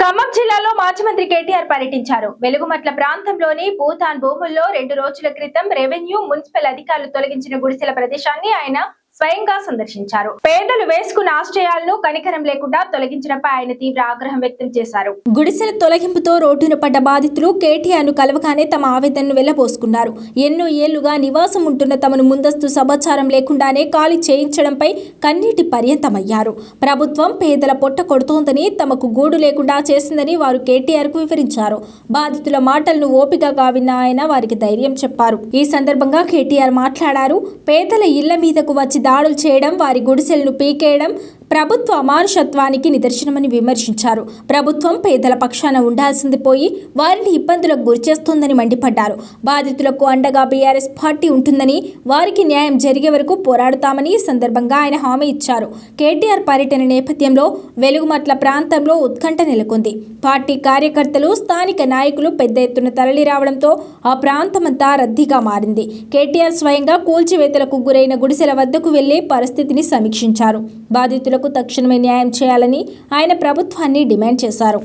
ఖమ్మం జిల్లాలో మాజీ మంత్రి కేటీఆర్ పర్యటించారు. వెలుగుమట్ల ప్రాంతంలోని భూతాన్ భూముల్లో 2 రోజుల క్రితం రెవెన్యూ మున్సిపల్ అధికారులు తొలగించిన గుడిసెల ప్రదేశాన్ని ఆయన స్వయంగా సందర్శించారు. పేదలు వేసుకున్న ఆశ్రయాలను కనికరం లేకుండా తొలగించడంపై ఆయన తీవ్ర ఆగ్రహం వ్యక్తం చేశారు. గుడిసెల తొలగింపుతో రోడ్డున పడ్డ బాధితులు కేటీఆర్ ను కలవగానే తమ ఆవేదనను వెళ్లబోసుకున్నారు. ఎన్నో ఏళ్లుగా నివాసం ఉంటున్న తమను ముందస్తు సమాచారం లేకుండానే ఖాళీ చేయించడంపై కన్నీటి పర్యంతమయ్యారు. ప్రభుత్వం పేదల పొట్ట కొడుతోందని, తమకు గూడు లేకుండా చేసిందని వారు కేటీఆర్ కు వివరించారు. బాధితుల మాటలను ఓపికగా విన్న ఆయన వారికి ధైర్యం చెప్పారు. ఈ సందర్భంగా కేటీఆర్ మాట్లాడారు. పేదల ఇళ్ల మీదకు వచ్చి దాడులు చేయడం, వారి గుడిసెలను పీకేయడం ప్రభుత్వ అమానుషత్వానికి నిదర్శనమని విమర్శించారు. ప్రభుత్వం పేదల పక్షాన ఉండాల్సింది పోయి వారిని ఇబ్బందులకు గురిచేస్తోందని మండిపడ్డారు. బాధితులకు అండగా బీఆర్ఎస్ పార్టీ ఉంటుందని, వారికి న్యాయం జరిగే వరకు పోరాడుతామని ఈ సందర్భంగా ఆయన హామీ ఇచ్చారు. కేటీఆర్ పర్యటన నేపథ్యంలో వెలుగుమట్ల ప్రాంతంలో ఉత్కంఠ నెలకొంది. పార్టీ కార్యకర్తలు, స్థానిక నాయకులు పెద్ద ఎత్తున తరలి రావడంతో ఆ ప్రాంతమంతా రద్దీగా మారింది. కేటీఆర్ స్వయంగా కూల్చివేతలకు గురైన గుడిసెల వద్దకు వెళ్లి పరిస్థితిని సమీక్షించారు. బాధితులకు తక్షణమే న్యాయం చేయాలని ఆయన ప్రభుత్వాన్ని డిమాండ్ చేశారు.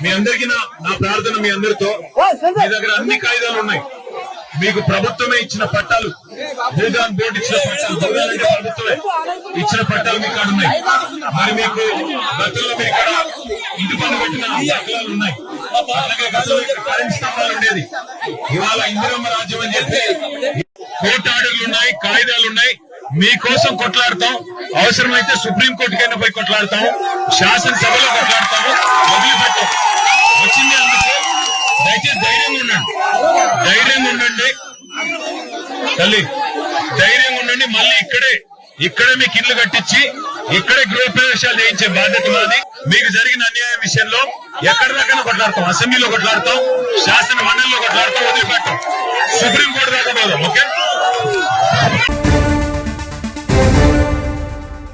మీ అందరికీ నా ప్రార్థన, మీ అందరితో మీ దగ్గర అన్ని కాయిదాలు ఉన్నాయి. మీకు ప్రభుత్వమే ఇచ్చిన పట్టాలు, భూదాన్ బోర్డు ఇచ్చిన పట్టాలు, భూదాన్ అంటే ప్రభుత్వమే ఇచ్చిన పట్టాలు మీ కాడ ఉన్నాయి. మరి మీకు గతంలో మీరు ఇక్కడ ఇంటి పన్ను పెట్టిన దాఖలాలు ఉన్నాయి. అలాగే గతంలో ఇక్కడ కరెంట్ స్తంభాలు ఉండేది. ఇవాళ ఇందిరమ్మ రాజ్యం అని చెప్పి కోర్టు ఆర్డర్లు ఉన్నాయి, కాయిదాలు ఉన్నాయి. మీకోసం కొట్లాడతాం. అవసరమైతే సుప్రీంకోర్టుకైనా పోయి కొట్లాడతాం, శాసనసభలో కొట్లాడతాము. వదిలిపెట్టాం. వచ్చింది అందుకే దయచేసి ధైర్యంగా ఉండండి తల్లి, ధైర్యంగా ఉండండి. మళ్ళీ ఇక్కడే మీకు ఇల్లు కట్టించి ఇక్కడే గృహ ప్రవేశాలు చేయించే బాధ్యత మాది. మీకు జరిగిన అన్యాయం విషయంలో ఎక్కడి దాకా కొట్లాడతాం, అసెంబ్లీలో కొట్లాడతాం, శాసన మండలిలో కొట్లాడతాం, వదిలిపెట్టాం. సుప్రీం